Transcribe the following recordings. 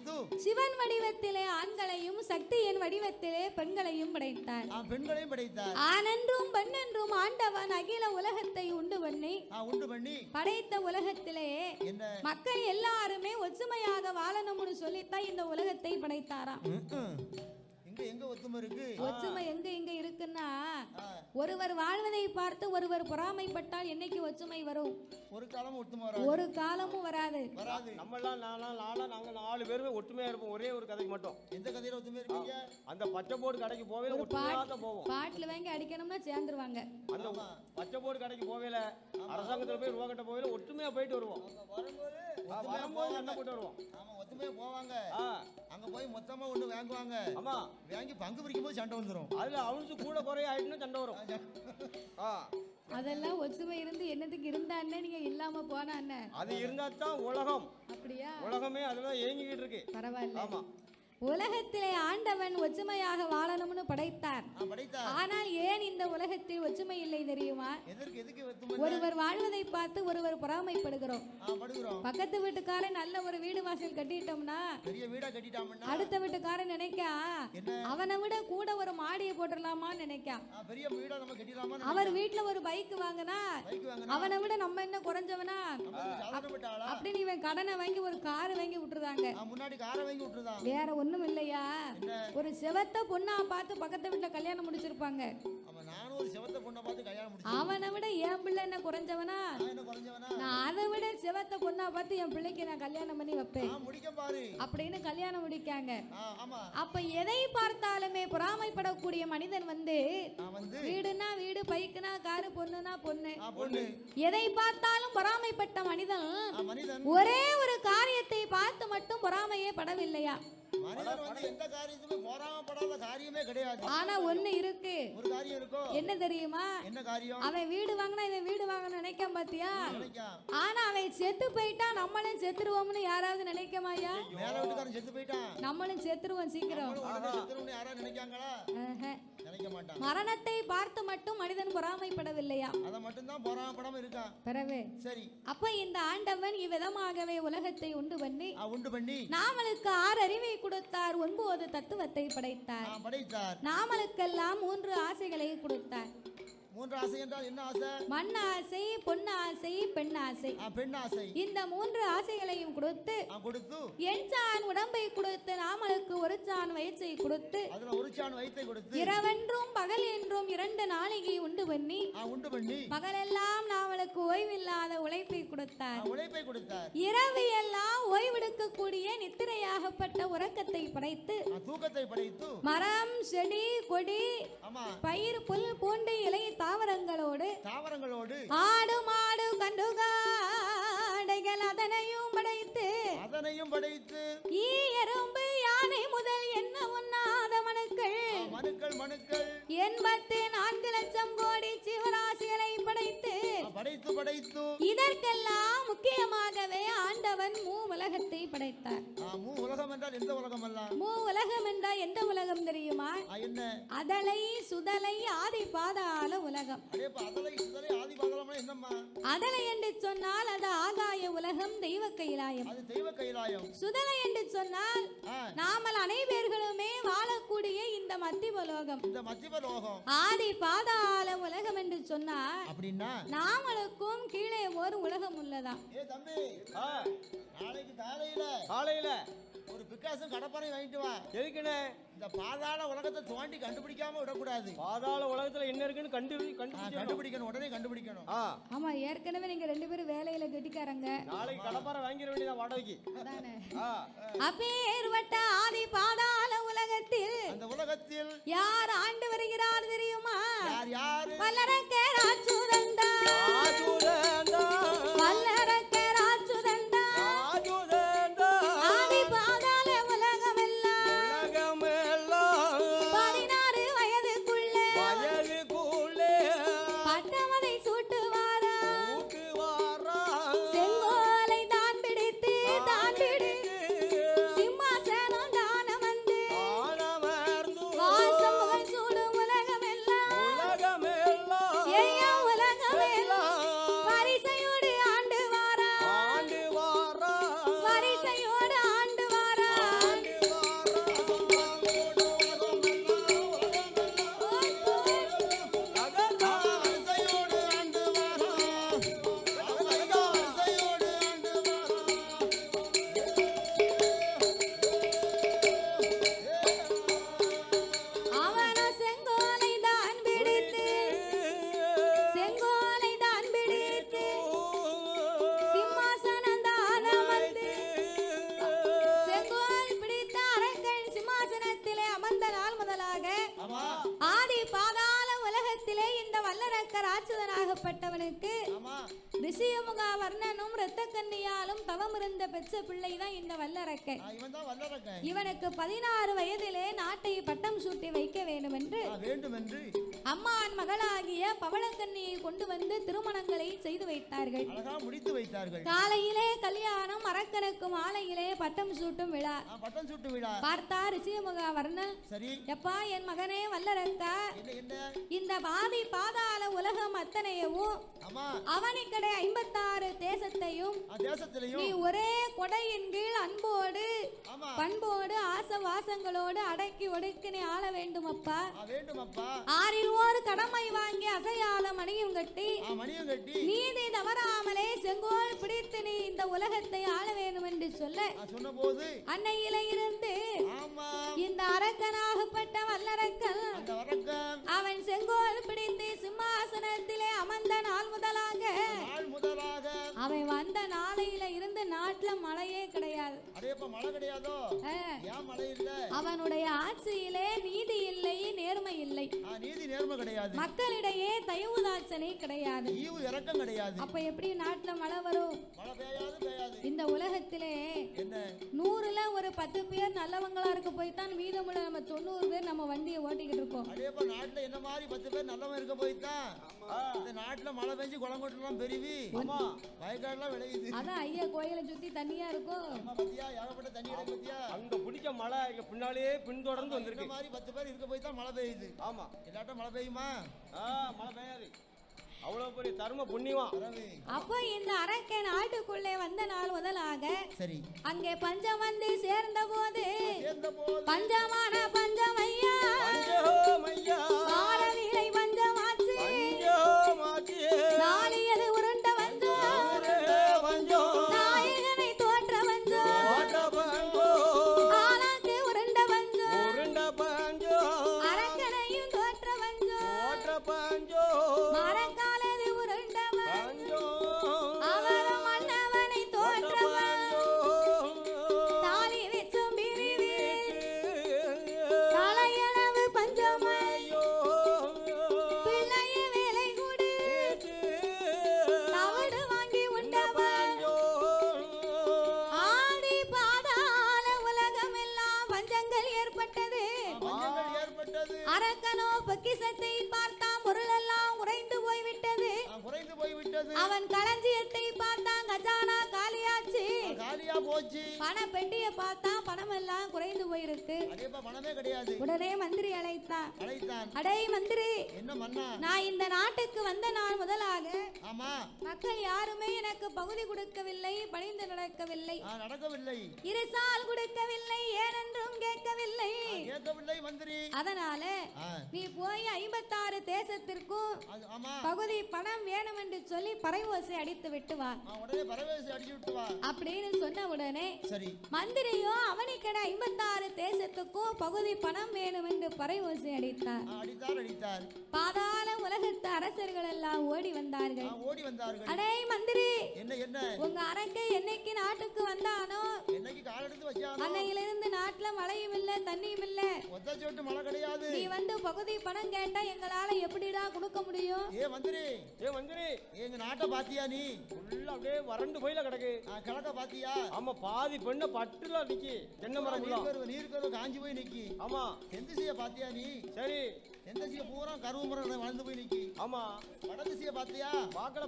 படைத்து சிவன் வடிவத்திலே ஆண்களையும் சக்தியின் வடிவத்திலே பெண்களையும் படைத்தார். பெண்களையும் படைத்தார். ஆனென்றும் பெண்ணென்றும் ஆண்டவன் அகில உலகத்தை உண்டு பண்ணி படைத்த உலகத்திலே மக்கள் எல்லாருமே ஒற்றுமையாக வாழணும்னு சொல்லித்தான் இந்த உலகத்தை படைத்தாராம். எங்க ஒத்துமை இருக்கு? ஒற்றுமை எங்க இருக்குன்னா ஒருவர் வாழ்வதை பார்த்து ஒருவர் பொறாமைப்பட்டால் என்னைக்கு ஒற்றுமை வரும்? ஒரு காலமும் ஒற்றுமை வராது. ஒரு காலமும் வராது. நம்ம எல்லாம் நாங்க 4 பேருமே ஒற்றுமையா இருப்போம். ஒரே ஒரு கதைக்கு மட்டும். எந்த கதையில ஒற்றுமை இருக்கீங்க? அந்த பச்சை போர்டு கடைக்கு போவே ஒற்றுமையா தான் போவோம். பாட்டில் வாங்கி அடிக்கணும்னா சேர்ந்துருவாங்க. அந்த பச்சை போர்டு கடைக்கு போவேல அரசாங்கத்துல போய் ரூபா கட்ட போவேல ஒற்றுமையா போயிட்டு வருவோம். வரும்போது என்ன போட்டு வருவோம். ஆமா ஒற்றுமையா போவாங்க. அங்க போய் மொத்தமா ஒண்ணு வாங்குவாங்க. ஆமா வாங்கி பங்கு பிரிக்கும் போது சண்டை வந்துரும். அதுல அவனுக்கு கூட குறைய ஆயிட்டுனா சண்டை வரும். அதெல்லாம் ஒற்றுமை இருந்து என்னத்துக்கு இருந்தானே நீங்க இல்லாம போனானே. அது இருந்தா தான் உலகம். அப்படியா? உலகமே அதுல ஏங்கிட்டு இருக்கு. பரவாயில்லை. ஆமா உலகத்திலே ஆண்டவன் ஒற்றுமையாக வாழணும்னு படைத்தார். ஆனால் ஏன் இந்த உலகத்தில் ஒற்றுமை இல்லை தெரியுமா? ஒருவர் வாழ்வதை பார்த்து ஒருவர் பொறாமைப்படுகிறோம். பக்கத்து வீட்டுக்காரன் நல்ல ஒரு வீடு வாசல் கட்டிட்டோம்னா அடுத்த வீட்டுக்காரன் நினைக்கா அவனை விட கூட ஒரு மாடியை போட்டுடலாமான்னு நினைக்கா. அவர் வீட்டுல ஒரு பைக் வாங்கினா அவனை விட நம்ம என்ன குறைஞ்சவனா அப்படின்னு இவன் கடனை வாங்கி ஒரு கார் வாங்கி விட்டுருதாங்க. வேற ஒண்ணும் இல்லையா? ஒரு செவத்த பொண்ணா பார்த்து பக்கத்து வீட்டுல கல்யாணம் முடிச்சிருப்பாங்க. அவனை விட என் பிள்ளை என்ன குறைஞ்சவனா? நான் அதை விட செவத்த பொண்ணா பார்த்து என் பிள்ளைக்கு நான் கல்யாணம் பண்ணி வைப்பேன் அப்படின்னு கல்யாணம் முடிக்காங்க. அப்ப எதை பார்த்தாலுமே பொறாமைப்படக்கூடிய மனிதன் வீடுனா வீடு, பைக்குனா காரு, பொண்ணுனா பொண்ணு, எதை பார்த்தாலும் பொறாமைப்பட்ட மனிதன் ஒரே ஒரு காரியத்தை பார்த்து மட்டும் பொறாமையே படவில்லையா? எந்த காரியத்துமே பொறாமைப்படாத காரியமே கிடையாது. ஆனா ஒண்ணு இருக்கு. ஒரு காரியம் இருக்கோ? என்ன தெரியுமா? என்ன காரியம்? அவன் வீடு வாங்கினா இவன் வீடு வாங்கணும் நினைக்காம பாத்தியா? ஆனா அவன் செத்து போயிட்டா நம்மளும் செத்துருவோம்னு யாராவது நினைக்கமாயா? மேல வீட்டுக்காரன் செத்து போயிட்டான் நம்மளும் செத்துருவோம் சீக்கிரம் யாராவது நினைக்காங்களா? நினைக்க மாட்டாங்க. மரணத்தை பார்த்து மட்டும் மனிதன் பொறாமைப்படவில்லையா? அத மட்டும் தான் பொறாமைப்படாம இருக்கான். பரவே சரி. அப்ப இந்த ஆண்டவன் இவ்விதமாகவே உலகத்தை உண்டு பண்ணி நாமளுக்கு 6 அறிவை கொடுத்தார், 9 தத்துவத்தை படைத்தார். நாமளுக்கெல்லாம் 3 ஆசைகளை கொடுத்தார். 3 ஆசை என்றால் என்ன ஆசை? மண் ஆசை, பொன் ஆசை, பெண் ஆசை. பெண் ஆசை. இந்த 3 ஆசைகளையும் கொடுத்து எண்சான் உடம்பை கொடுத்து நாமளுக்கு ஒரு சான் வயிற்றை கொடுத்து இரவென்றும் பகல் என்றும் 2 நாளைக்கு உண்டு பண்ணி பகலெல்லாம் நாமளுக்கு ஓய்வில்லாத உழைப்பை கொடுத்தார். இரவு எல்லாம் ஓய்வெடுக்கக்கூடிய நித்திரையாகப்பட்ட உறக்கத்தை படைத்து மரம், செடி, கொடி, பயிர், புல், பூண்டு, இலை, தாவரங்களோடு ஆடு, மாடு, கண்டுகாடைகள் அதனையும் படைத்து ஈ, எறும்பு, யானை முதல் என்ன உண்ணாத மனுக்கள் 84 லட்சம் கோடி ஜீவராசிகளை படைத்து இதற்கெல்லாம் முக்கியமாகவே ஆண்டவன் மூவுலகத்தை படைத்தார். மூவுலகம் என்றால் எந்த உலகம் அல்ல? மூவுலகம் என்றால் எந்த உலகம் தெரியுமா? அதலை, சுதலை, ஆதி பாதாள உலகம். அதலை என்று சொன்னால் அது ஆகாய உலகம், தெய்வ கைலாயம். சுதலை என்று சொன்னால் நாமல் அனைவர்களுமே வாழக்கூடிய இந்த மத்தியலோகம். ஆதி பாதாள உலகம் என்று சொன்னால் நாமளுக்கும் கீழே ஒரு உலகம் உள்ளதா? காலையில ஒரு பிக்காசும் கடப்பாரை வாங்கிட்டு வா. எதுக்குன்னு? இந்த பாதாள உலகத்தை தோண்டி கண்டுபிடிக்காம விடக்கூடாது. பாதாள உலகத்துல என்ன இருக்குன்னு கண்டுபிடிக்கணும், உடனே கண்டுபிடிக்கணும். ஆமா, ஏற்கனவே நீங்க 2 பேரும் வேலையில கெட்டிக்காரங்க. நாளைக்கு கடப்பாரை வாங்கிட வேண்டியதா வாடகைக்கு. அதானே. அப்பேர்வட்ட ஆதி பாதாள உலகத்தில் அந்த உலகத்தில் யார் ஆண்டு வருகிறார் தெரியுமா? யார்? வல்லரக்கே ராஜுதண்டா, வல்லரக்கே ராஜுதண்டா, ஆதி பாதாள உலகம் எல்லாம் 16 வயதுக்குள்ளே பட்டமதை சூட்டுவாரா, செங்கோலை தான் பிடித்து சிம்மாசனம் தான வந்து வாசம் புகழ் சூடும் உலகம் எல்லாம் வல்லரக்க ராட்சதனாகப்பட்டவனுக்கு ரிஷியமுக வர்ணனும் இரத்த கன்னியாலும் தவம் இருந்த பெற்ற பிள்ளைதான் இந்த வல்லரக்கன். இவனுக்கு 16 வயதிலே நாட்டை பட்டம் சூட்டி வைக்க வேண்டும் என்று அம்மான் மகளாகிய பவளக்கன்னியை கொண்டு வந்து திருமணங்களை செய்து வைத்தார்கள். காலையிலே கல்யாணம், அரக்கனுக்கு மாலையிலே பட்டம் சூட்டும் விழா. பார்த்தா ரிஷியமுக வர்ணன், எப்பா என் மகனே வல்லரக்கா, இந்த பாதி பாதாள உலகம் அத்தனையவும் அவனிக்கடை 56 தேசத்தையும் நீ ஒரே கொடையின் கீழ் அன்போடு பண்போடு ஆசவாசங்களோடு அடக்கி ஒடுக்கி நீ ஆள வேண்டும் அப்பா. 6 ஓர் கடமை வாங்கி அசையால மணியும் கட்டி நீதி தவறாமலே செங்கோல் பிடித்து நீ இந்த உலகத்தை ஆள வேண்டும் என்று சொல்ல அன்னையில இருந்து இந்த அரக்கனாகப்பட்ட வல்லரக்கன் அவன் செங்கோல் பிடித்து சிம்மாசனத்திலே அமர்ந்த நாள் முதலாக அவன் வந்த நாளையில இருந்து நாட்டுல மழையே கிடையாது. அவனுடைய ஆட்சியிலே நீதி இல்லை, நேர்மை இல்லை, மக்களிடையே தயவுதாட்சணை கிடையாது. அப்ப எப்படி நாட்டுல மழை வரும்? இந்த உலகத்திலே 100ல ஒரு 10 பேர் நல்லவங்களா இருக்க போய்தான் மீதமுள்ள நம்ம 90 பேர் நம்ம வண்டியை ஓட்டிக்கிட்டு இருக்கோம். நாட்டுல என்ன மாதிரி 10 பேர் நல்லவங்க இருக்க போய்தான் இந்த நாட்டுல மழை பெஞ்சு குளங்கோட்டெல்லாம் பெருவி வயக்காடுலாம் விளையுது. அதான் ஐயா கோயிலை சுத்தி தண்ணியா இருக்கும். ஏகப்பட்ட தண்ணி பத்தியா அங்க பிடிச்ச மழை இங்க பின்னாலேயே பின்தொடர்ந்து வந்திருக்கு. இந்த மாதிரி 10 பேர் இருக்க போய்தான் மழை பெய்யுது. ஆமா, எல்லாட்டும் மழை பெய்யுமா? மழை பெய்யாது. அவ்வளவு பெரிய தர்ம புண்ணியம். அப்ப இந்த அரக்கன் நாட்டுக்குள்ளே வந்த நாள் முதலாக அங்கே பஞ்சம் வந்து சேர்ந்த போது பஞ்சமான பஞ்சமையா காலநிலை பஞ்சமாச்சு, நாளியது உருண்ட வஞ்சம், நாயகனை தோற்ற வஞ்சம், ஆளாக்கு உருண்ட வஞ்சம், அரக்கனையும் தோற்ற வஞ்சம், மரக்காலது உருண்ட வஞ்சம், அவர மன்னவனை தோற்ற தாலி வெச்சும் பிரிவி தலையளவு பஞ்சமையோ பிள்ளைய வேலை கூடு தவிடு வாங்கி உண்டவன் ஆடி பாதாள உலகமெல்லாம் பஞ்சங்கள் ஏற்பட்டது. அரக்கனோ பொக்கிஷத்தை பார்த்தான், பொருளெல்லாம் உறைந்து போய்விட்டது. அவன் களஞ்சியத்தை பார்த்தான், கஜானா காலியாச்சு, பண பெட்டியை பார்த்தான், பணம் எல்லாம் குறைந்து போயிருக்கு. உடனே மந்திரி அழைத்தான். அடே மந்திரி, நான் இந்த நாட்டுக்கு வந்த நாள் முதலாக மக்கள் யாருமே எனக்கு பகுதி கொடுக்கவில்லை, பணிந்து நடக்கவில்லை, இருசால் கொடுக்கவில்லை, ஏனென்றும் கேட்கவில்லை. அதனால நீ போய் 56 தேசத்திற்கும் பகுதி பணம் வேணும் என்று சொல்லி பறைவோசை அடித்து விட்டு வா அப்படின்னு சொன்ன உடனே மந்திரியோ அவனிக்கடை 56 தேசத்துக்கும் பகுதி பணம் வேணும் என்று பறைவோசை அடித்தார். பாதாள உலகத்து அரசர்கள் எல்லாம் ஓடி வந்தார்கள். அடே மந்திரி, உங்க அரக்கை என்னைக்கு நாட்டுக்கு வந்தானோ அன்னையிலிருந்து நாட்டுல மழையும் இல்ல, தண்ணியும் இல்ல. நீ வந்து பகுதி பணம் கேட்டா எங்களால எப்படிடா கொடுக்க முடியும்? எங்க நாட்டை பாத்தியா? நீ அப்படியே வறண்டு போயில கிடக்கு. கிழக்க பாத்தியா? ஆமா, பாதி பெண்ண பட்டுல நிக்கி, தென்னை மரம் நீருக்கு காஞ்சி போய் நிக்கி. ஆமா, தென்திசைய பாத்தியா நீ? சரி, தென்திசைய பூரா கருவு மரம் வளர்ந்து போய் நிக்கி. ஆமா, வடதிசைய பாத்தியா? பாக்கல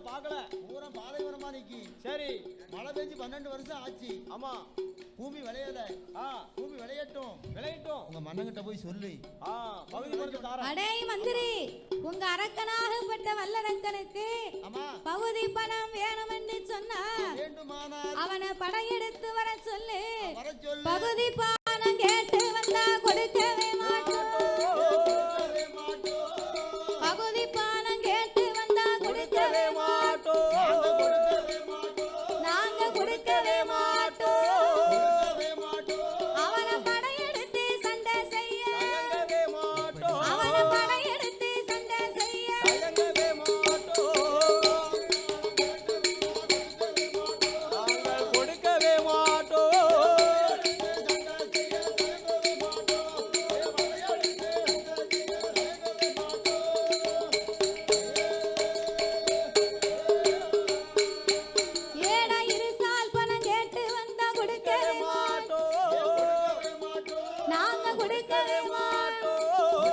பூரா பாலைவனமா நிக்கி. சரி, மழை பெஞ்சு 12 வருஷம் ஆச்சு. ஆமா, பூமி விளையல. பூமி விளையட்டும் உங்க மன்னங்கிட்ட போய் சொல்லு. அடே மந்திரி, உங்க அரக்கனாகப்பட்ட வல்லரக்கனுக்கு பகுதி பணம் வேணும் என்று சொன்னா அவனை படையெடுத்து வர சொல்லு. பகுதி பணம் கேட்டு வந்தா கொடுக்கவே மாட்டோம். பகுதி பணம் கேட்டு வந்தா கொடுக்கவே மாட்டோம். நாங்க கொடுக்கவே மாட்டோம். அவனை படையெடுத்து சண்டை செய்ய, அவனை படையெடுத்து சண்டை செய்ய கொடுக்கவே மாட்டோம். கொடுக்கவே மாட்டோம்.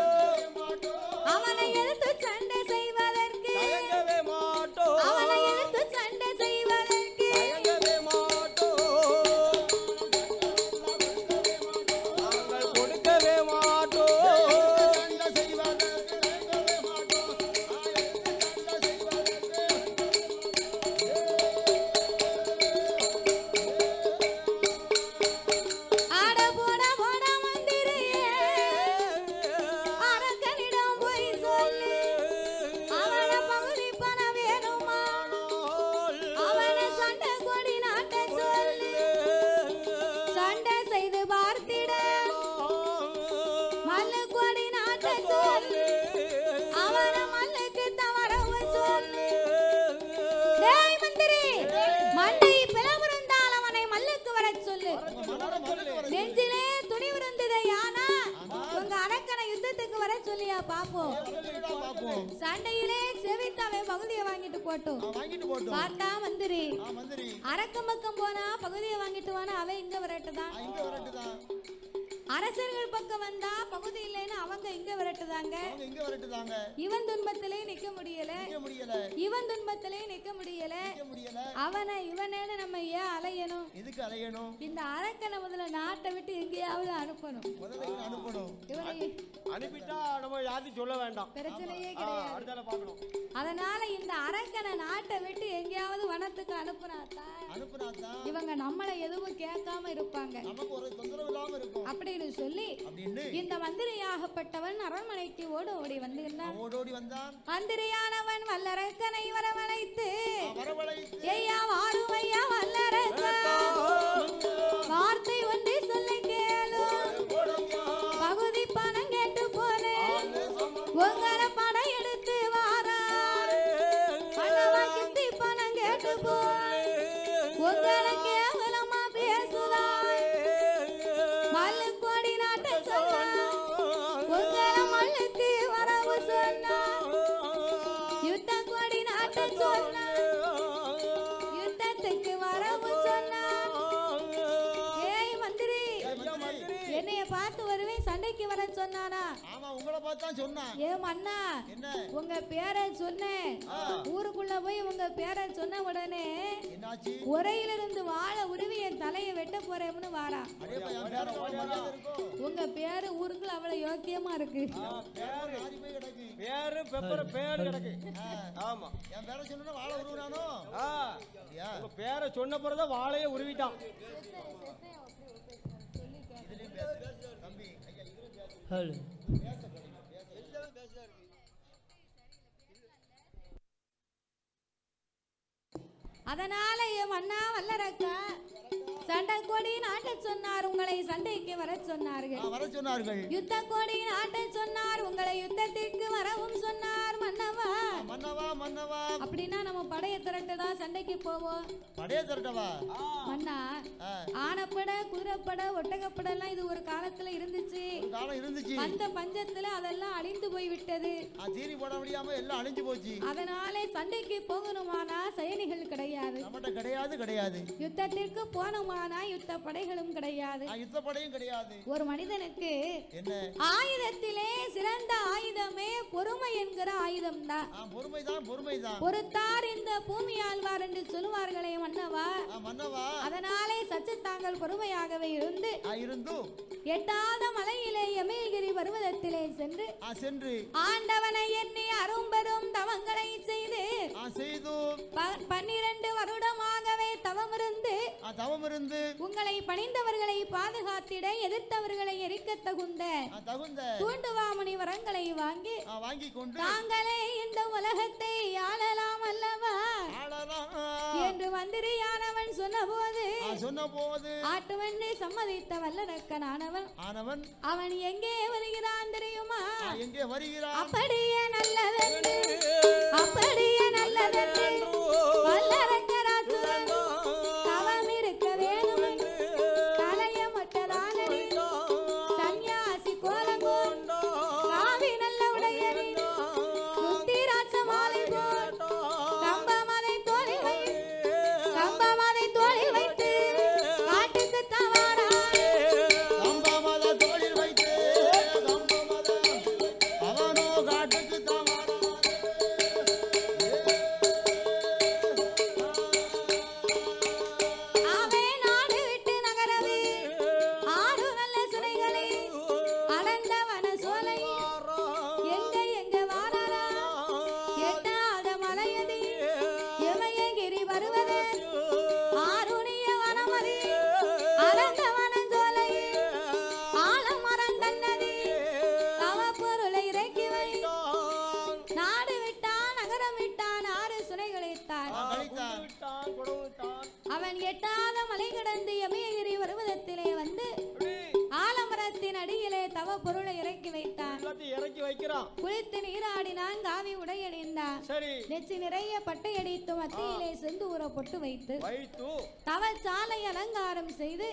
அவனை எதிர்த்து சண்டை செய்வதற்கு அவனை எதிர்த்து சண்டை செய்வதற்கு கொடுக்கவே மாட்டோம். ஆட போட போட மந்திரியே அரக்கனிடம் போய் சொல்லு அவன பகுதி பண வேணுமா அவன சண்டை கொடி நாட்ட சொல்லு சண்டை செய்து பார்த்திட மல்லு கொடி நாட்ட சொல்லு அவன மல்லுக்கு தவறவு சொல்லு டேய் மந்திரி மண்டை பிளவிருந்தால் அவனை மல்லுக்கு வரச் சொல்லு நெஞ்சிலே துணிவு இருந்தது யானா உங்க அரக்கனை யுத்தத்துக்கு வர சொல்லியா பாப்போம் சண்டையிலே செவித்தாவே பகுதியை வாங்கிட்டு போட்டோம் பார்த்தா மந்திரி அரக்கம் பக்கம் போனா பகுதியை வாங்கிட்டு வானா அவன் இங்க வரட்டுதான் அரசர்கள் பக்கம் வந்தா பகுதி இல்லைன்னு அவங்க இங்க விரட்டுதாங்க இவன் துன்பத்திலே நிக்க முடியல இவன் துன்பத்திலே நிக்க முடியல அவனை இவனேன்னு நம்ம ஏன் அலையணும் இந்த அரக்கனை முதல்ல நாட்டை விட்டு எங்கேயாவது அனுப்பணும் இவனை அனுப்பிட்டா நம்ம யாரையும் சொல்ல வேண்டாம், பிரச்சனையே கிடையாது. அதனால இந்த அரக்கனை நாட்டை விட்டு எங்கேயாவது வனத்துக்கு அனுப்புனாதான் இவங்க நம்மளை எதுவும் கேட்காம இருப்பாங்க அப்படின்னு சொல்லி இந்த மந்திரியாகப்பட்டவன் அரண்மனைக்கு ஓடி வந்தான். மந்திரியானவன் வல்லரக்கனை வரவழைத்து ஐயா வாரும் ஐயா வல்லரக்கா வார்த்தை ஒன்றை சொல்ல கேளு பகுதி பணம் கேட்டு போனேன் உங்களை படம் எடுத்து வாரா பணவா கிஸ்தி பணம் கேட்டு போய் உங்களை கேவலமா பேசுதாய் மல்லு கொடி நாட்ட சொன்னா உங்களை மல்லுக்கு வரவு சொன்னா யுத்த கொடி நாட்ட சொன்னா யுத்தத்துக்கு வரவு சொன்னா ஏய் மந்திரி என்னைய பார்த்து வருவேன் சண்டைக்கு வர சொன்னானா ஏ மன்னா உங்க பேரை சொன்னேன் ஊருக்குள்ள போய் உங்க பேரை சொன்ன உடனே உரையிலிருந்து வாழை உருவி என் தலையை வெட்ட போறேன்னு வாரா உங்க பேரு ஊருக்குள்ள அவ்வளவு யோக்கியமா இருக்கு பேரு பெப்பர் பேரு கிடக்கு. ஆமா பேரை சொன்ன பிறகுதான் வாழையே உருவிட்டான். அதனால என் மன்னா வல்லரக்கா சண்டை கொடி நாட்ட சொன்னார் உங்களை சண்டைக்கு வர சொன்னார்கள் யுத்த கொடி நாட்ட சொன்னார் உங்களை யுத்தத்திற்கு வரவும் சொன்னார் மன்னவா அப்படின்னா நம்ம படையை திரட்டதா சண்டைக்கு போவோம். மன்னா ஆனப்பட குதிரைப்பட ஒட்டகப்பட எல்லாம் இது ஒரு காலத்துல இருந்துச்சு. அந்த பஞ்சத்துல அதெல்லாம் அழிந்து போய் விட்டது. அதனாலே சண்டைக்கு போகணுமானா சைனிகள் கிடையாது, யுத்தத்திற்கு போகணுமானா யுத்த படைகளும் கிடையாது. ஒரு மனிதனுக்கு ஆயுதத்திலே சிறந்த ஆயுதமே பொறுமை என்கிற ஆயுதம் தான். பொறுத்தார் இந்த பூமி ஆழ்வார் என்று சொல்லுவார்களே மன்னவா. அதனாலே சற்று தாங்கள் பொறுமையாகவே இருந்து எட்டாத மலையிலே எமயகிரி பர்வதத்திலே சென்று ஆண்டவனை எண்ணி அரும்பெரும் தவங்களை செய்து 12 வருடமாகவே தவமிருந்து உங்களை பணிந்தவர்களை பாதுகாத்திட எதிர்த்தவர்களை எரிக்க தகுந்த தூண்டுவாமணி வரங்களை வாங்கி கொண்டு தாங்களே இந்த உலகத்தை ஆளலாம் அல்லவா என்று மந்திரியானவன் சொன்னபோது ஆட்டுவனை சம்மதித்த வல்லரக்கனானவன் அவன் எங்கே வருகிறான் தெரியுமா? அப்படியே நல்லதென்று வல்லரக்கராசுரன் தவம் இருக்க வேணும் என்று தலையமட்டதானடி சன்னியாசி கோலங்கொண்டு காவி நல்ல உடையணி ருத்திராட்ச மாலை போட்டு கம்பமதை தோளில் வைத்து காட்டுக்கு தவறானே கடந்து யமயகிரி பர்வதத்திலே வந்து ஆலமரத்தின் அடியிலே தவ பொருளை இறக்கி வைத்தான். இறக்கி வைக்கிறான். குளித்து நீராடினான், காவி உடையணிந்தான். சரி. நெச்சி நிறைய பட்டை அடித்து மத்தியிலே செந்தூர பொட்டு வைத்து தவ சாலை அலங்காரம் செய்து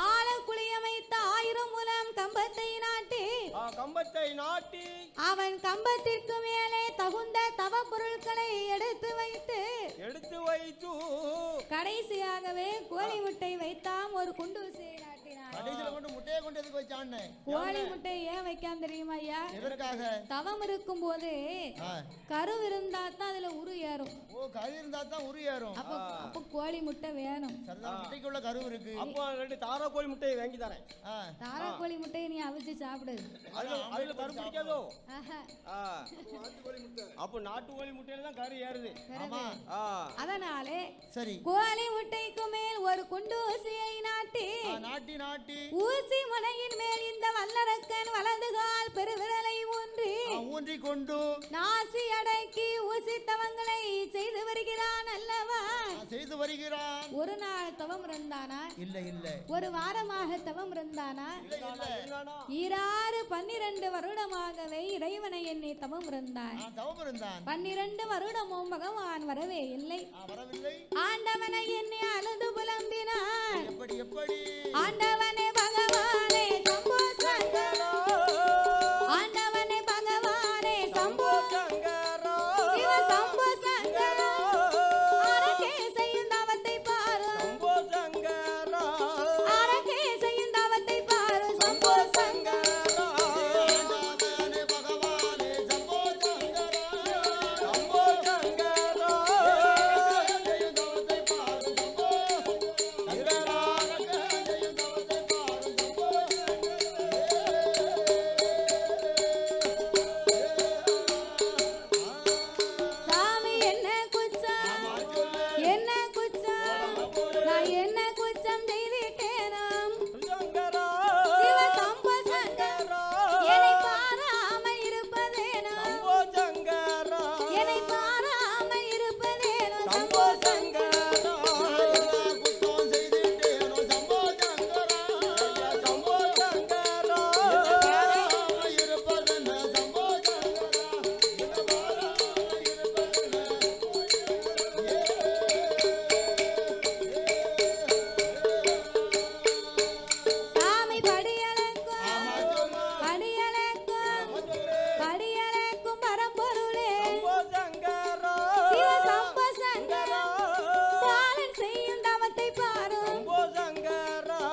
ஆல குளியமைத்த 1000 முலம் கம்பத்தை நாட்டி அவன் கம்பத்திற்கு மேலே தகுந்த தவ பொருட்களை எடுத்து வைத்து கடைசியாகவே கோழி முட்டை வைத்தாம். ஒரு குண்டூசியை நாட்டினான். கடைசில கொண்டு முட்டையை கொண்டு எதுக்கு வச்சானே? கோழி முட்டை ஏன் வைக்காம தெரியுமா ஐயா? எதற்காக? தவம் இருக்கும் போது கரு இருந்தா தான் அதுல உரு ஏறும். ஓ, கரு இருந்தா தான் உரு ஏறும். அப்ப கோழி முட்டை வேணும். சரிதான், முட்டைக்குள்ள கரு இருக்கு. அப்போ ரெண்டு தாரா கோழி முட்டையை வாங்கி தரேன். தாரா கோழி முட்டையை நீ அவிச்சு சாப்பிடு. அதுல கரு பிடிக்காதோ? அப்போ நாட்டு கோழி முட்டையில தான் கரு ஏறுது. அதனாலே சரி, கோழி முட்டைக்கு மேல் ஒரு குண்டூசியை நாட்டி ஊசி முனையின் மேல் இந்த வல்லரக்கன் வலது கால் பெருவிரலை ஊன்றி கொண்டு நாசி அடக்கி ஊசி தவங்களை செய்து வருகிறான் அல்லவா? செய்து வருகிறான். ஒரு நாள் தவம் இருந்தானா? இல்ல இல்ல. ஒரு வாரமாக தவம் இருந்தானா? இல்ல. 12 வருடமாகவே இறைவனை எண்ணி தவம் இருந்தான். 12 வருடமும் பகவான் வரவே இல்லை. ஆண்டவனை எண்ணி அழுது புலம்பினான். எப்படி? ஆண்டவனே பகவானே சம்போ சங்கரா, ஆண்டவனே பகவானே சம்போ சங்கரா, சிவ சம்போ சங்கரா, அரகே செய்யும் தவத்தை பாரு சம்போ சங்கரா, அரகே செய்யும் தவத்தை பாரு சம்போ சங்கரா, ஆண்டவனே பகவானே சம்போ சங்கரா, சம்போ சங்கரா,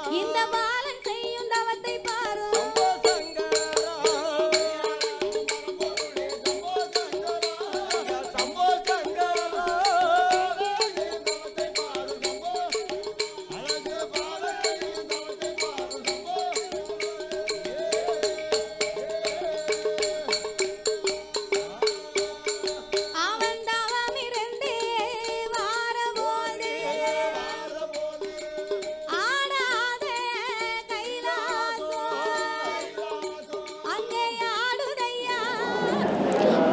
செய்யும் தவத்தை பாரு சம்போ சங்கரா.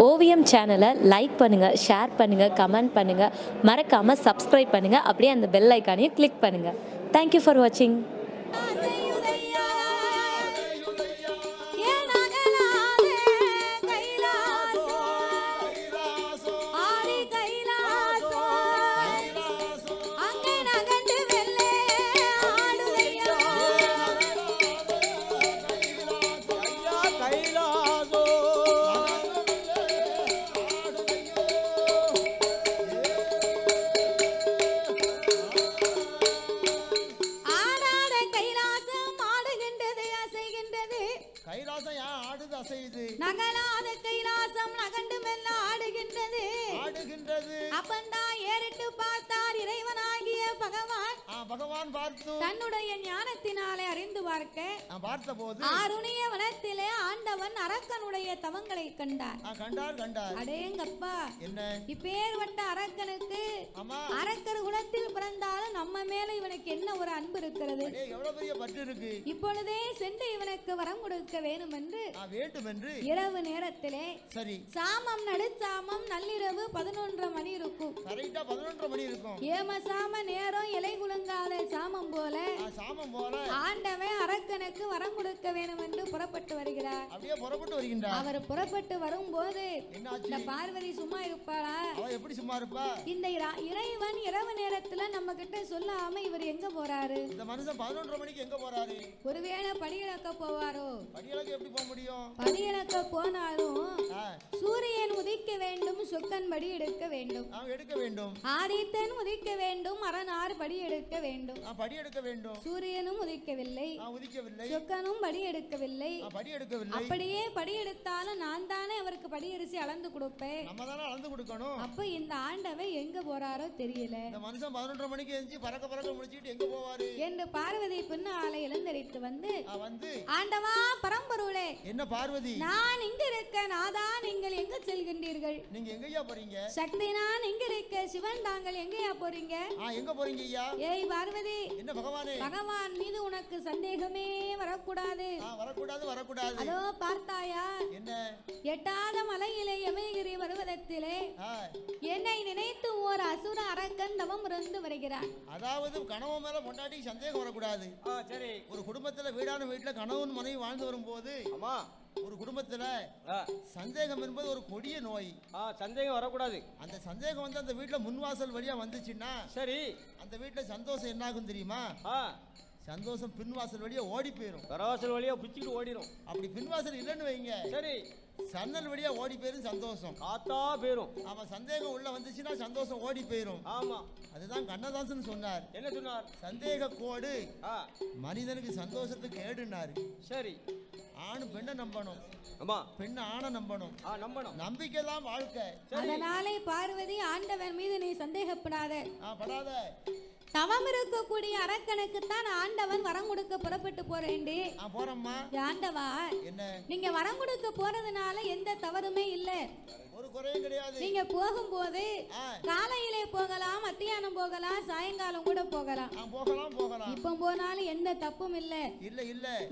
ஓவியம் சேனலை லைக் பண்ணுங்கள், ஷேர் பண்ணுங்கள், கமெண்ட் பண்ணுங்கள், மறக்காமல் சப்ஸ்கிரைப் பண்ணுங்கள். அப்படியே அந்த பெல் ஐக்கானையும் கிளிக் பண்ணுங்கள். தேங்க்யூ ஃபார் வாட்சிங். நகலாத கைலாசம் நகண்டு மெல்ல ஆடுகின்றது. அப்பந்தான் ஏறிட்டு பார்த்தார் இறைவனாகிய பகவான் பார்த்து தன்னுடைய ஞானத்தினாலே அறிந்து பார்த்தபோது ஆருணிய வனத்திலே ஆண்டவன் அரக்கனுடைய தவங்களை கண்டார். அடேங்கப்பா, இப்பேர்வட்ட அரக்கனுக்கு அரக்கர் குலத்தில் பிறந்தாலும் நம்ம மேல இவனுக்கு என்ன ஒரு அன்பு இருக்கிறது. இப்பொழுதே சென்று இவனுக்கு வரம் கொடுக்க வேண்டும் என்று இரவு நேரத்திலே சரி சாமம் நடுச்சாமம் நள்ளிரவு 11:30 மணி இருக்கும். கரெக்டா 11:30 மணி இருக்கும். ஏமசாம நேரம் இலை குலுங்காத சாமம் போல ஆண்டவன் அரக்கனுக்கு வரம் கொடுக்க வேண்டும் என்று புறப்பட்டு வருகிறார். அப்படியே புறப்பட்டு வருகின்றார். அவர் புறப்பட்டு வரும்போது இந்த பார்வதி சும்மா இருப்பாளா? அவ எப்படி சும்மா இருப்பா? இந்த இறைவன் இரவு நேரத்துல நம்ம கிட்ட சொல்லாம இவர் எங்க போறாரு? இந்த மனுஷன் 11:30 மணிக்கு எங்க போறாரு? ஒருவேளை படியிழக்க போவாரோ? படியிழக்க எப்படி போக முடியும்? படியிழக்க போனாலும் சூரியன் உதிக்க வேண்டும், சொக்கன் படி எடுக்க வேண்டும். எடுக்க வேண்டும். ஆதித்தன் உதிக்க வேண்டும், அரணார் படி எடுக்க வேண்டும். படி எடுக்க வேண்டும். சூரியனும் உதிக்கவில்லை, சொக்கனும் படி எடுக்கவில்லை. அப்படியே படி எடுத்தாலும் நான் தானே அவருக்கு படியரிசி அளந்து கொடுப்பேன். நம்ம தானே அளந்து கொடுக்கணும். அப்ப இந்த ஆண்டவன் எங்க போறாரோ தெரியல. இந்த மனுஷன் 11:30 மணிக்கு எஞ்சி பறக்க முடிச்சிட்டு எங்க போவாரு என்று பார்வதி பின்னால எழுந்தரித்து வந்து ஆண்டவா பரம்பொருளே, என்ன பார்வதி, நான் இங்க இருக்க, நாதா நீங்கள் எங்க செல்கின்றீர்கள்? நீங்க எங்கயா போறீங்க? சக்தி நான் இங்க இருக்க, சிவன் தாங்கள் எங்கயா போறீங்க? எங்க போறீங்க ஐயா? ஏய் பார்வதி, என்ன பகவானே, பகவான் மீது உனக்கு சந்தேகமே வரக்கூடாது. வரக்கூடாது. அதோ பார்த்தாயா, என்ன எட்டாத மலையிலே யமகிரி பர்வதத்திலே என்னை நினைத்து ஓர் அசுர அரக்கன் தவம் இருந்து வருகிறான். அதாவது கணவன் மேல பொண்டாட்டி சந்தேகம் வரக்கூடாது. சரி, ஒரு குடும்பத்துல வீட்டுல கணவன் மனைவி வாழ்ந்து வரும்போது ஒரு குடும்பத்துல சந்தேகம் என்பது ஒரு கொடிய நோய். சந்தேகம் வரக்கூடாது. அந்த சந்தேகம் வந்து அந்த வீட்டுல முன்வாசல் வழியா வந்துச்சுன்னா சரி, அந்த வீட்டுல சந்தோஷம் என்ன ஆகும் தெரியுமா? சந்தோஷம் பின்வாசல் வழியா ஓடி போயிரும். பரவாசல் வழியா பிச்சுக்கிட்டு ஓடிடும். அப்படி பின்வாசல் இல்லைன்னு வைங்க, சரி, சன்னல் வழியா ஓடி போயிரும். சந்தோஷம் காத்தா போயிரும். ஆமா, சந்தேகம் உள்ள வந்துச்சுன்னா சந்தோஷம் ஓடி போயிரும். ஆமா, அதுதான் கண்ணதாசன் சொன்னார். என்ன சொன்னார்? சந்தேக கோடு மனிதனுக்கு சந்தோஷத்துக்கு கேடுனாரு. சரி, ஆணு பெண்ணை நம்பணும், பெண்ணு ஆணை நம்பணும். நம்பிக்கை தான் வாழ்க்கை. அதனாலே பார்வதி, ஆண்டவன் மீது நீ சந்தேகப்படாத. தவம் இருக்கக்கூடிய அரக்கனுக்கு தான் ஆண்டவன் வரம் கொடுக்க புறப்பட்டு போறேன்டி. போறம்மா. ஆண்டவா, என்ன நீங்க வரம் கொடுக்க போறதுனால எந்த தவறுமே இல்ல, ஒரு குறையும் கிடையாது. நீங்க போகும்போது காலையிலே போகலாம், மத்தியானம் போகலாம், சாயங்காலம் கூட போகலாம். இப்ப போனாலும் எந்த தப்பும் இல்ல.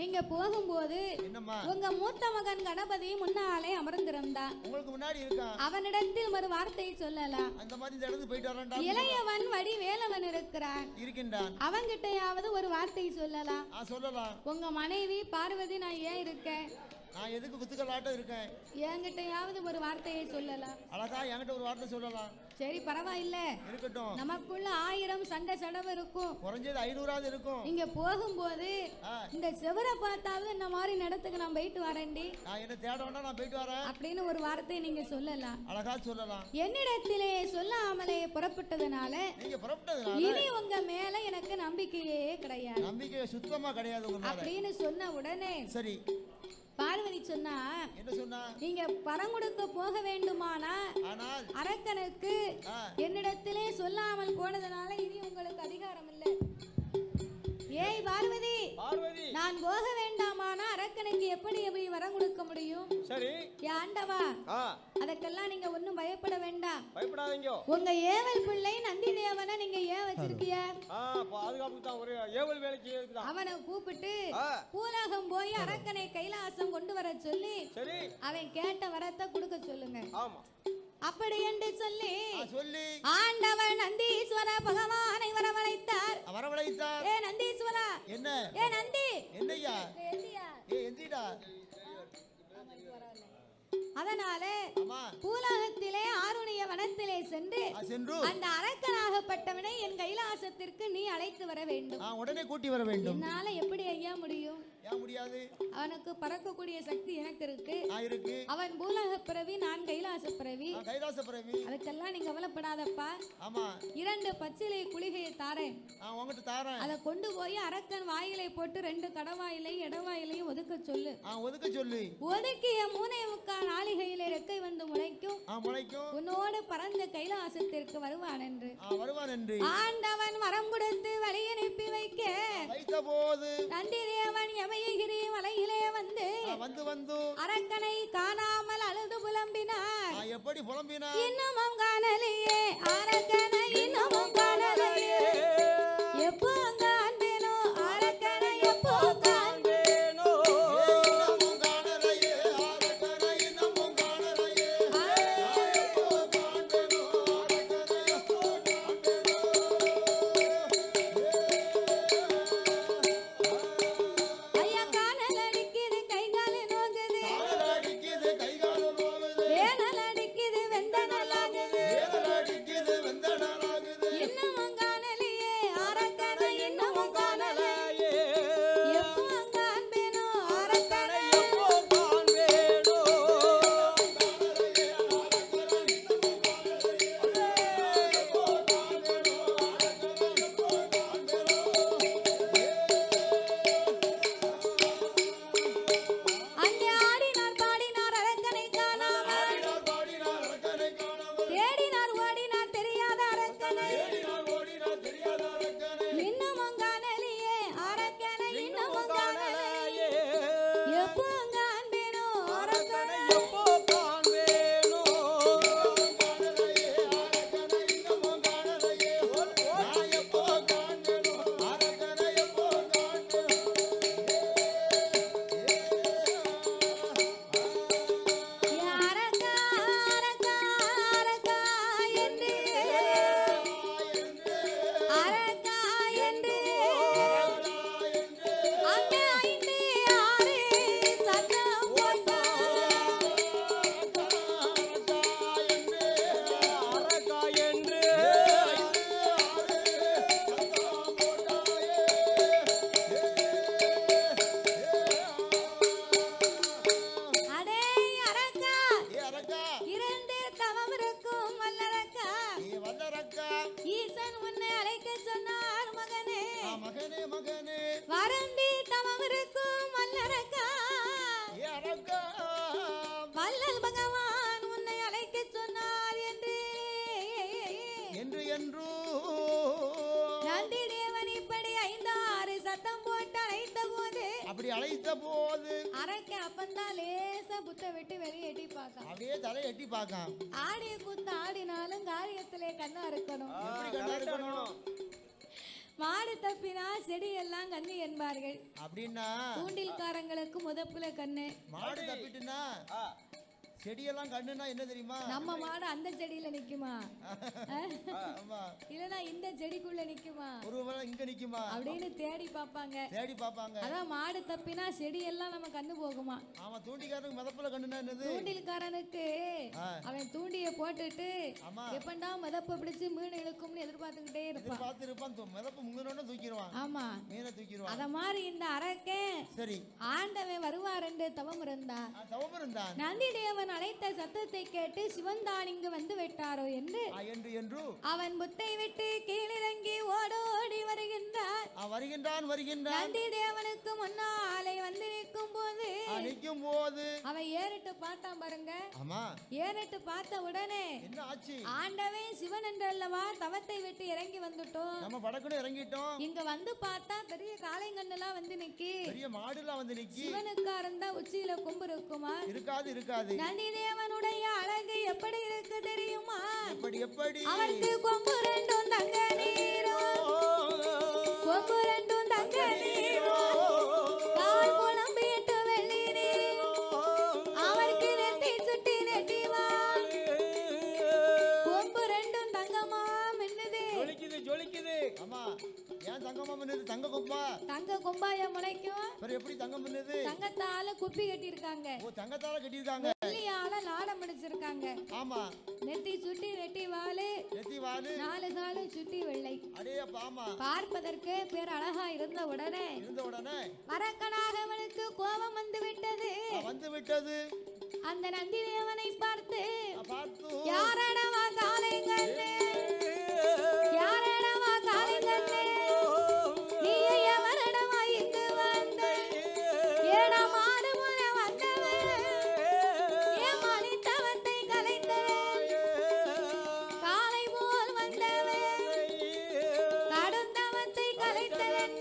நீங்க போகும்போது உங்க மூத்த மகன் கணபதி முன்னாலே அமர்ந்திருந்தான். உங்களுக்கு முன்னாடி இருக்கான். அவனிடத்தில் ஒரு வார்த்தையை சொல்லலாம். அந்த மாதிரி இந்த இடத்துக்கு போயிட்டு வரேன்டா. இளையவன் வடி வேலவன் இருக்கின்றான். அவங்கிட்டயாவது ஒரு வார்த்தையை சொல்லலாம். உங்க மனைவி பார்வதி நான் ஏன் இருக்கேன், நான் எதுக்கு குத்துக்கலாட்டம் இருக்கேன், என்கிட்டயாவது ஒரு வார்த்தையை சொல்லலாம். அழகா என்கிட்ட ஒரு வார்த்தை சொல்லலாம். சரி, பரவாயில்ல, இருக்கட்டும். நமக்குள்ள 1000 சண்டை சடவு இருக்கும், குறைஞ்சது 500ஆவது இருக்கும். நீங்க போகும்போது இந்த செவரை பார்த்தாவது இந்த மாதிரி நடத்துக்கு நான் போயிட்டு வரேன்டி, நான் என்ன தேட வேண்டாம், நான் போயிட்டு வரேன் அப்படின்னு ஒரு வார்த்தையை நீங்க சொல்லலாம். அழகா சொல்லலாம். என்னிடத்திலே சொல்லாமலே புறப்பட்டதுனால இனி உங்க மேல எனக்கு நம்பிக்கையே கிடையாது. நம்பிக்கை சுத்தமா கிடையாது அப்படின்னு சொன்ன உடனே சரி, பார்வதி சொன்னா, என்ன சொன்னா, நீங்க பரம் கொடுக்க போக வேண்டுமானா அரக்கனுக்கு என்னிடத்திலே சொல்லாமல் போனதுனால இனி உங்களுக்கு அதிகாரம் இல்லை. ஏய் பார்வதி, நான் போக வேண்டாமானா அரக்கனுக்கு எப்படி வரம் கொடுக்க முடியும்? சரி ஆண்டவா, அதற்கெல்லாம் நீங்க ஒண்ணும் பயப்பட வேண்டாம். பயப்படாதீங்க. உங்க ஏவல் பிள்ளை நந்தி தேவனை நீங்க ஏன் வச்சிருக்கிய? பாதுகாப்பு தான், ஒரு ஏவல் வேலைக்கு அவனை கூப்பிட்டு பூலோகம் போய் அரக்கனை கைலாசம் கொண்டு வர சொல்லி அவன் கேட்ட வரத்தை கொடுக்க சொல்லுங்க. ஆமா, அப்படி என்று சொல்லி ஆண்டவன் நந்தீஸ்வர பகவானை வரவழைத்தார். ஏ நந்தீஸ்வரா, என்ன? ஏ நந்தி, என்னையா? எந்திடா. அதனால பூலோகத்திலே ஆருணிய வனத்திலே சென்று அந்த அரக்கனாகப்பட்டவனை என் கைலாசத்திற்கு நீ அழைத்து வர வேண்டும். உடனே கூட்டி வர வேண்டும். என்னால எப்படி ஐயா முடியும்? முடியாது. அவனுக்கு பறக்கக்கூடிய சக்தி எனக்கு இருக்கு. அவன் பூலோக பிறவி, நான் கைலாச பிறவி. அதுக்கெல்லாம் நீங்க கவலைப்படாதப்பா. 2 பச்சிலை குளிகையை தாரேன், அதை கொண்டு போய் அரக்கன் வாயிலை போட்டு 2 கடவாயிலை இடவாயிலையும் ஒதுக்க சொல்லு. ஒதுக்கிய 3.25 நாளிகையிலே ரெக்கை வந்து முளைக்கும். உன்னோடு பறந்து கைலாசத்திற்கு வருவான் என்று ஆண்டவன் வரம் கொடுத்து வழி அனுப்பி வைக்க நந்தி தேவன் யமகிரி மலையிலே வந்து அரக்கனை காணாமல் அழுது புலம்பினார். எப்படி புலம்பினார்? இன்னமும் காணலையே அரக்கனை, இன்னமும் காணலையே, எப்போ காண்பேனோ அரக்கனை, எப்போ காண்பேனோ, காண்பேனோ அரக்கனை எப்போ காண்பேனோ அரக்கா அரக்கா அரக்கா என்று அரக்கா என்று அங்கே 5 6 சத்தம் போட்டார் அரக்கா என்று அடே அரக்கா 2 தவம் இருக்கும் வல்லரக்கா ஈசன் உன்னை அழைக்க சொன்னார் மகனே மகனே மகனே வரண்டி தவம் இருக்கும் வல்லரக்கா அரக்கா வள்ளல் பகவான் உன்னை அழைக்க சொன்னார் என்று என்று என்று நந்தி தேவன் இப்படி 5 6 சத்தம் போட்டு அழைத்த போது அப்படி அழைத்த போது அரக்க அப்பந்தான் லேசா புத்த விட்டு வெளியே எட்டி பார்க்க அப்படியே தலை எட்டி பார்க்கான் ஆடிய கூத்து ஆடினாலும் காரியத்திலே கண்ணா இருக்கணும் எப்படி கண்ணா இருக்கணும் மாடு தப்பினா செடி எல்லாம் கண்ணு என்பார்கள் அப்படின்னா தூண்டில்காரங்களுக்கு முதப்புல கண்ணு மாடு தப்பிட்டுனா செடியெல்லாம் கண்ணுனா என்ன தெரியுமா நம்ம மாடு அந்த செடியில நிக்குமா ஆமா இல்லனா இந்த செடிக்குள்ள நிக்குமா ஒருவேளை இங்க நிக்குமா அப்படின்னு தேடி பார்ப்பாங்க தேடி பாப்பாங்க அதான் மாடு தப்பினா செடி எல்லாம் நம்ம கண்ணு போகுமா ஆமா தூண்டிக்காரனுக்கு மிதப்புல கண்ணுனா என்னது தூண்டில்காரனுக்கு அவன் தூண்டிய போட்டுட்டு ஆமா எப்பண்டா மிதப்ப பிடிச்சு மீன் இழுக்கும்னு எதிர்பார்த்துக்கிட்டே இருப்பான் பார்த்து இருப்பான் மிதப்பு முங்கினோட தூக்கிடுவான் ஆமா மீனை தூக்கிடுவான் அத மாதிரி இந்த அரக்கன் சரி ஆண்டவன் வருவார் என்று தவம் இருந்தா தவம் இருந்தான் நந்தி தேவன் அழைத்த சத்தத்தை கேட்டு சிவன் தான் இங்கு வந்து விட்டாரோ என்று என்று அவன் முத்தை விட்டு கீழிறங்கி ஓடோடி வருகின்றார் வருகின்றான் நந்தி தேவனுக்கு முன்னாலே வந்து நிற்கும் போது அவன் ஏறிட்டு பார்த்தான் பாருங்க ஆமா ஏறிட்டு பார்த்த உடனே என்ன ஆச்சு ஆண்டவன் சிவன் என்றல்லவா தவத்தை விட்டு இறங்கி வந்துட்டோம் நம்ம படக்குன்னு இறங்கிட்டோம் இங்க வந்து பார்த்தா பெரிய காளைங்கண்ணெல்லாம் வந்து நிக்கி பெரிய மாடுலாம் வந்து நிக்கி சிவனுக்கா இருந்தா உச்சியில கொம்பு இருக்குமா இருக்காது நந்தி தேவனுடைய அழகு எப்படி இருக்கு தெரியுமா எப்படி அவருக்கு கொம்பு 2 தங்க நீரோ கொம்பு 2 தங்க நீரோ கால் குழம்பு 8 வெள்ளி நீரோ அவருக்கு நெத்தி சுட்டி நெட்டிவா கொம்பு 2 தங்கமா மின்னுது ஜொலிக்குது ஆமா ஏன் தங்கமா மின்னுது தங்க கொம்பா தங்க கொம்பாய முளைக்கும் எப்படி தங்கம் மின்னுது தங்கத்தால குப்பி கட்டி இருக்காங்க தங்கத்தால கட்டி இருக்காங்க வெள்ளியால லாடம் பிடிச்சிருக்காங்க ஆமா நெத்தி சுட்டி நெட்டி வாலு 4 காலு சுட்டி வெள்ளை அடே பாமா பார்ப்பதற்கு பேர் அழகா இருந்த உடனே அரக்கனாக அவனுக்கு கோபம் வந்து விட்டது அந்த நந்தி தேவனை பார்த்து யாரடவா காளைங்கண்ணே யாரடவா காளைங்கண்ணே நீ எவரடவா இங்கு வந்த ஏடா மாடு போல வந்தவன் ஏன் மணித்தவத்தை கலைத்தவன் காளை போல் வந்தவன் கடுந்தவத்தை கலைத்தவன்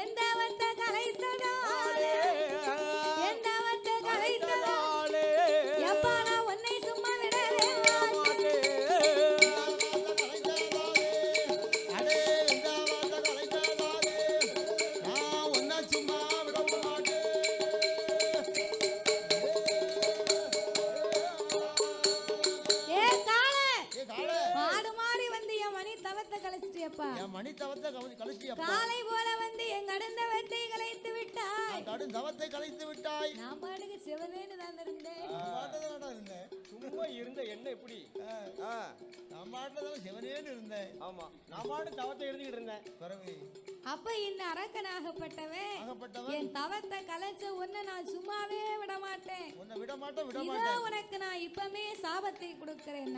எந்தவத்தை கலைத்ததாலே எப்பா நான் உன்னை சும்மா விடவே மாட்டேன் ஏ காளை மாடு மாறி வந்து என் மணி தவத்தை கலைச்சிட்டியப்பா காலை போல வந்து என் கடுந்தவத்தை கலைத்து விட்டாய் தவத்தை கலைத்து விட்டாய் நான் பாட்டுக்கு சிவனேன்னு தான் இருந்தேன் சும்மா இருந்த என்ன எப்படி நான் பாட்டுல சிவனேன்னு இருந்தேன் ஆமா நான் பாட்டு தவத்தை எழுதிக்கிட்டு இருந்தேன் பிறகு அப்ப இந்த அரக்கனாகப்பட்டவன் என் தவத்தை கலைச்ச உன்னை நான் சும்மாவே விட மாட்டேன் உன்னை விட மாட்டேன் இதோ உனக்கு நான் இப்பமே சாபத்தை கொடுக்கிறேன்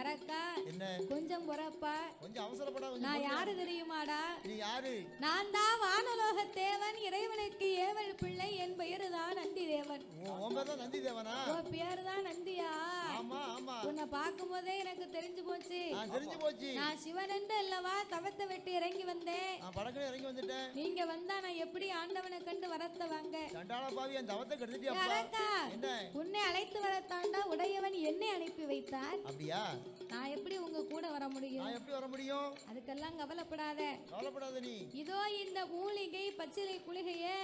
அரக்கா என்ன கொஞ்சம் பொறப்பா கொஞ்சம் அவசரப்படாத நான் யாரு தெரியுமாடா நீ யாரு நான் தான் வானுலோக தேவன் இறைவனுக்கு ஏவல் பிள்ளை என் பெயரு தான் நந்தி தேவன் உன் பேர் தான் நந்தி தேவனா உன் பேரு தான் நந்தியா ஆமா ஆமா உன்னை பார்க்கும் போதே எனக்கு தெரிஞ்சு போச்சு தெரிஞ்சு போச்சு நான் சிவன் என்று அல்லவா தவத்தை விட்டு இறங்கி வந்தேன் படக்குன்னு இறங்கி வந்துட்டேன். நீங்க வந்தா நான் எப்படி ஆண்டவனை கண்டு வரத்த வாங்க? சண்டாள பாவி என் தவத்தை கெடுத்துட்டியா? என்ன? உன்னை அழைத்து வரத்தாண்டா உடையவன் என்னை அனுப்பி வைத்தார். அப்படியா? நான் எப்படி உங்க கூட வர முடியும்? நான் எப்படி வர முடியும்? அதுக்கெல்லாம் கவலைப்படாத. கவலைப்படாத நீ. இதோ இந்த மூலிகை பச்சிலை குளிகையே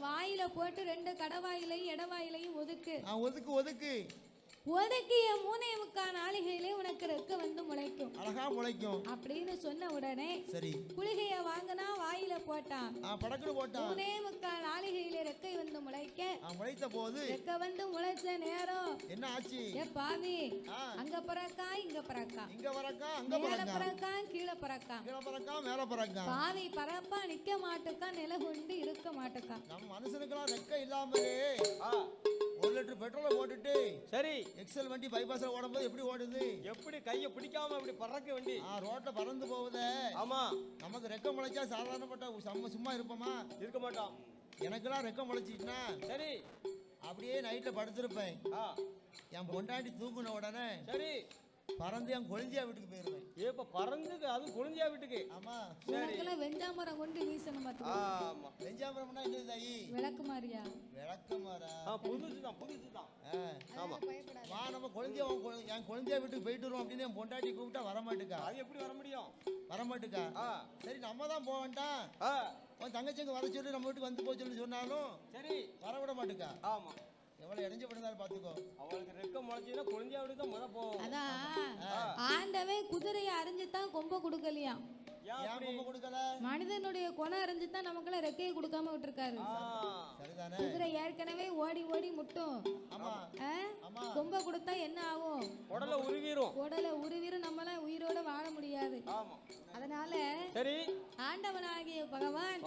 வாயில போட்டு 2 கடவாயிலையும் இடவாயிலையும் ஒதுக்கு. ஒதுக்கு ஒதுக்கிய 3.25 நாளிகையிலே உனக்கு ரெக்க வந்து முளைக்கும். அழகா முளைக்கும் அப்படின்னு சொன்ன உடனே சரி குளிகைய வாங்கினா வாயில போட்டான். படக்குன்னு போட்டான். 3.25 நாளிகையிலே ரெக்கை வந்து முளைக்க முளைத்த போது ரெக்க வந்து முளைச்ச நேரம் என்ன ஆச்சு? ஏ பாவி, அங்க பறக்கா இங்க பறக்கா, இங்க பறக்கா அங்க பறக்கா கீழே பறக்கா, மேல பறக்கா. பாவி பறப்பா நிக்க மாட்டுக்கா, நில கொண்டு இருக்க மாட்டுக்கா. நம்ம மனுஷனுக்கெல்லாம் ரெக்க இல்லாமலே 1 லிட்டர் பெட்ரோலை போட்டுட்டு சரி எக்ஸல் வண்டி பைபாஸ்ல ஓடும்போது எப்படி ஓடுது? எப்படி கையை பிடிக்காம இப்படி பறக்க வண்டி ரோட்ல பறந்து போகுதே. ஆமா, நமக்கு ரெக்க முளைச்சா சாதாரணப்பட்ட சும்மா இருப்போமா? இருக்க மாட்டோம். எனக்கெல்லாம் ரெக்க முளைச்சிட்டுனா சரி அப்படியே நைட்ல படுத்திருப்பேன். என் பொண்டாட்டி தூக்குன உடனே சரி பறந்து என் கொழுந்தியா வீட்டுக்கு போயிருவேன். ஏப்ப பறந்து அது கொழுந்தியா வீட்டுக்கு? ஆமா. உனக்குல வெஞ்சாமரம் கொண்டு வீசணும் பாத்துக்கோ. ஆமா, வெஞ்சாமரம்னா என்னது தாயி? விளக்கு மாரியா? விளக்கு மாரா? புதுசுதான். ஆமா. வா நம்ம கொழுந்தியா என் கொழுந்தியா வீட்டுக்கு போயிட்டு வரோம் அப்படின்னு என் பொண்டாட்டி கூப்பிட்டா வர மாட்டுக்கா. அது எப்படி வர முடியும்? வர மாட்டுக்கா. சரி நம்ம தான் போக வேண்டாம். உன் தங்கச்சிங்க வர சொல்லி நம்ம வீட்டுக்கு வந்து போச்சுன்னு சொன்னாலும் சரி வர விட மாட்டுக்கா. ஆமா, எவ்வளவு இடைஞ்ச படுதாரு பாத்துக்கோ. அவளுக்கு ரெக்க முளைச்சினா குழந்தையா விட்டு தான் முத போகும். அதான் ஆண்டவன் குதிரையை அறிஞ்சுதான் கொம்ப கொடுக்கலையா? மனிதனுடைய குணம் அறிஞ்சுதான் நமக்கெல்லாம் ரெக்கையை கொடுக்காம விட்டுருக்காரு. குதிரை ஏற்கனவே ஓடி ஓடி முட்டும். கொம்ப கொடுத்தா என்ன ஆகும்? உடலை உருவீரும். நம்மளாம் உயிரோட வாழ முடியாது. அதனால ஆண்டவனாகிய பகவான்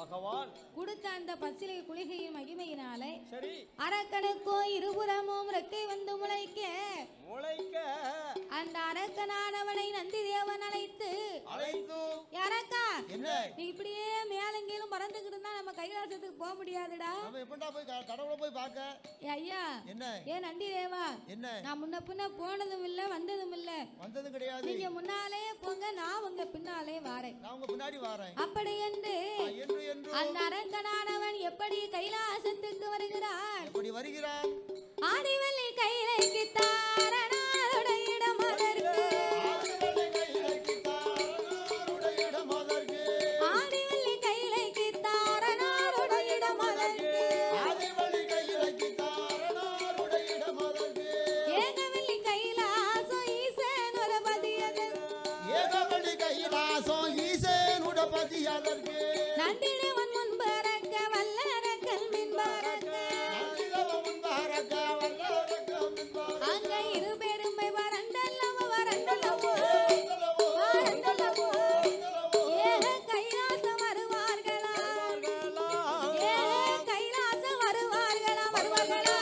கொடுத்த அந்த பச்சிலை குளிகையின் மகிமையினாலே அரக்கனுக்கோ இருபுறமும் ரெக்கை வந்து முளைக்க அந்த அரக்கனானவனை நந்தி தேவன் அழைத்து அரக்கா நீ இப்படியே மேலங்கீழும் பறந்துகிட்டு இருந்தா நம்ம கைலாசத்துக்கு போக முடியாதுடா. கடவுளை போய் பார்க்க ஐயா ஏன் நந்தி தேவா, நான் முன்ன பின்ன போனதும் இல்ல வந்ததும் இல்ல. வந்ததும் கிடையாது. நீங்க முன்னாலே போங்க, நான் உங்க பின்னாலே வாரேன். அப்படி என்று அந்த அரக்கனானவன் எப்படி கைலாசத்துக்கு வருகிறான்? ஆடிவள்ளி கையிலைக்கு தாரனாருடைய இடம் அதற்கு. ஆடிவள்ளி கையிலைக்கு தாரனாருடைய இடம் அதற்கு. ஏகவள்ளி கைலாசம் ஈசன் உடபதி அதற்கு. நந்திதேவன் முன்பறக்க வல்லரக்கல் மின்பறக்க. அங்க இருபெருமை வரண்டல்லவோ ஏக கைலாசம் வருவார்களா? ஏக கைலாசம் வருவார்களா?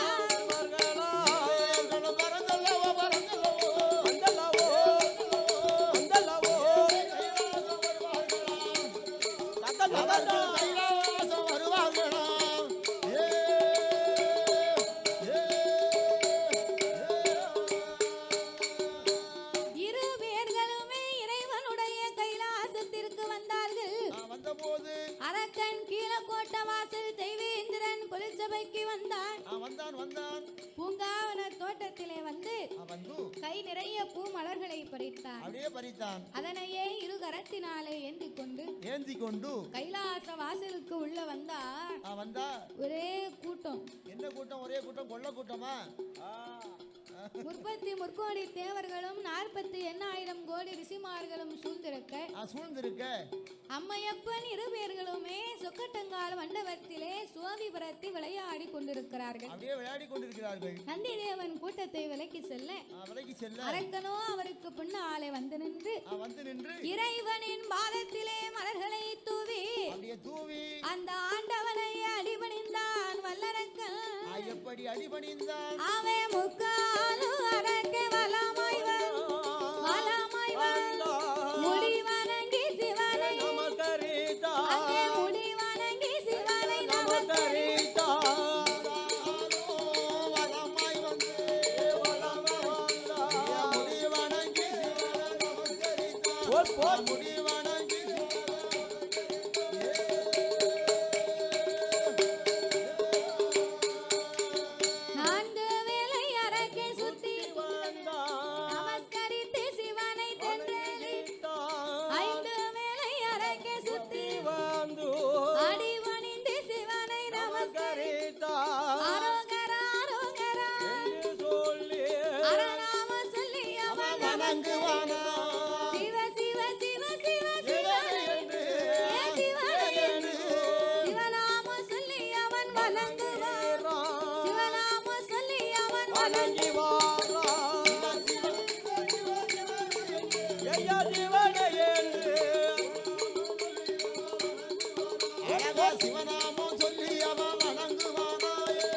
இரு பேர்களுமே இறைவனுடைய கைலாசத்திற்கு வந்தார்கள். அரக்கன் கீழக்கோட்ட வாசல் தெய்வேந்திரன் குளிர்சபைக்கு வந்தான். பூங்காவன தோட்டத்திலே வந்து கை நிறைய பூ மலர்களை பறித்தான். அதனையே இரு கரத்தினாலே ஏந்தி கொண்டு கைலாச வாசலுக்கு உள்ள வந்தா ஒரே கூட்டம். என்ன கூட்டம்? ஒரே கூட்டம். கொள்ள கூட்டமா? 30 முற்கோடி தேவர்களும் 48,000 கோடி ரிஷிமார்களும் சூழ்ந்திருக்க அம்மையப்பன் இரு பேர்களுமே சொக்கட்டங்கால் மண்டபத்திலே சோதிபுரத்தை விளையாடி கொண்டிருக்கிறார்கள். நந்தி தேவன் கூட்டத்தை விலக்கி செல்ல அரக்கனோ அவருக்கு பின்னாலே வந்து நின்று இறைவனின் பாதத்திலே மலர்களை தூவி அந்த ஆண்டவனை அடிபணிந்தான் வல்லரக்கன். எப்படி அடிபணிந்தான்? அவன் முக்காலு அரக்க வலமாய் முடி வணங்கி சிவனை அங்கே முடி வணங்கி சிவனை நமஸ்கரித்தான். மகா சிவநாமம் சொல்லி அவன் வணங்குவானாயே.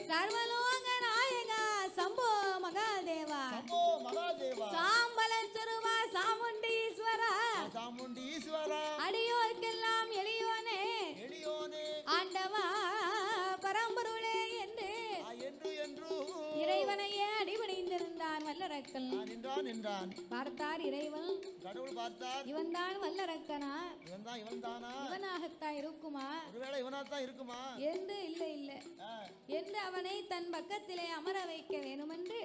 சர்வலோக நாயகா சம்போ மகாதேவா சம்போ மகாதேவா சாம்பலன் சுருவா சாமுண்டீஸ்வரா சாமுண்டீஸ்வரா அடியோர்க்கெல்லாம் எளியோனே எளியோனே ஆண்டவா பரம்பொருளே என்று என்று என்று இறைவனையே அடிபணிந்திருந்தான் வல்லரக்கன். நின்றான் பார்த்தார் இறைவன், கடவுள் பார்த்தார், இவன்தான் வல்லரக்கனா, இவன்தானா, இவனாகத்தான் இருக்குமா, ஒருவேளை இவனாத்தான் இருக்குமா என்று இல்லை இல்லை என்று அவனை தன் பக்கத்திலே அமர வைக்க வேண்டுமென்று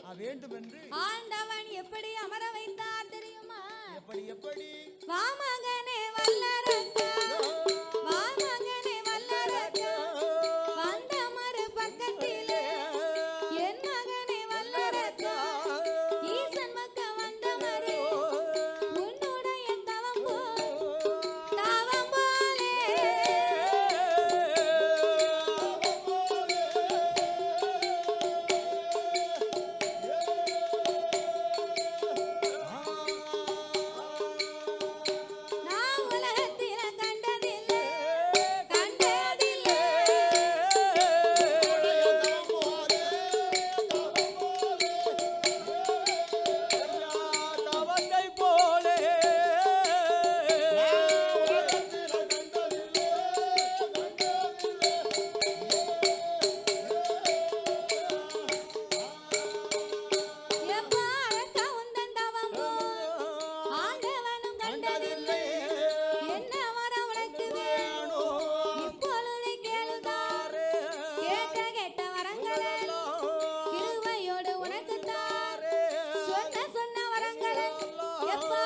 ஆண்டவன் எப்படி அமர வைத்தார் தெரியுமா? எப்படி வா மகனே வல்லரக்கா, வா மகனே வல்லரக்கா, வந்த மறு பக்கத்திலே என் மகனே வல்லரக்கா, ஈசன் மக்க வந்த மறு உன்னுடைய தவம் போலே நான் உலகத்தில கண்டதில்லை கண்டதில்லை தவத்தை போலே எப்பா அழகா உந்தன் தவம் போல் ஆண்டவனும் கண்டதில்லை. என்ன வரம் உனக்கு வேணும் இப்பொழுது கேளுதார், கேட்ட வரங்களெல்லாம் கிருபையோடு உனக்கு தார், சொன்ன வரங்களெல்லாம் எப்பா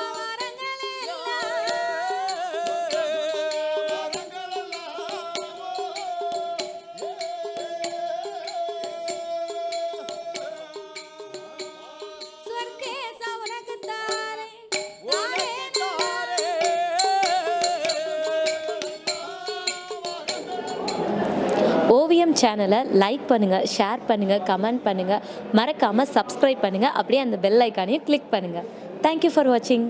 சொர்க்கேச உனக்கு தாரே தாரே ஓவியம் சேனலை லைக் பண்ணுங்கள், ஷேர் பண்ணுங்கள், கமெண்ட் பண்ணுங்கள், மறக்காமல் சப்ஸ்கிரைப் பண்ணுங்கள், அப்படியே அந்த பெல் ஐக்கானையும் கிளிக் பண்ணுங்கள். தேங்க்யூ ஃபார் வாட்சிங்.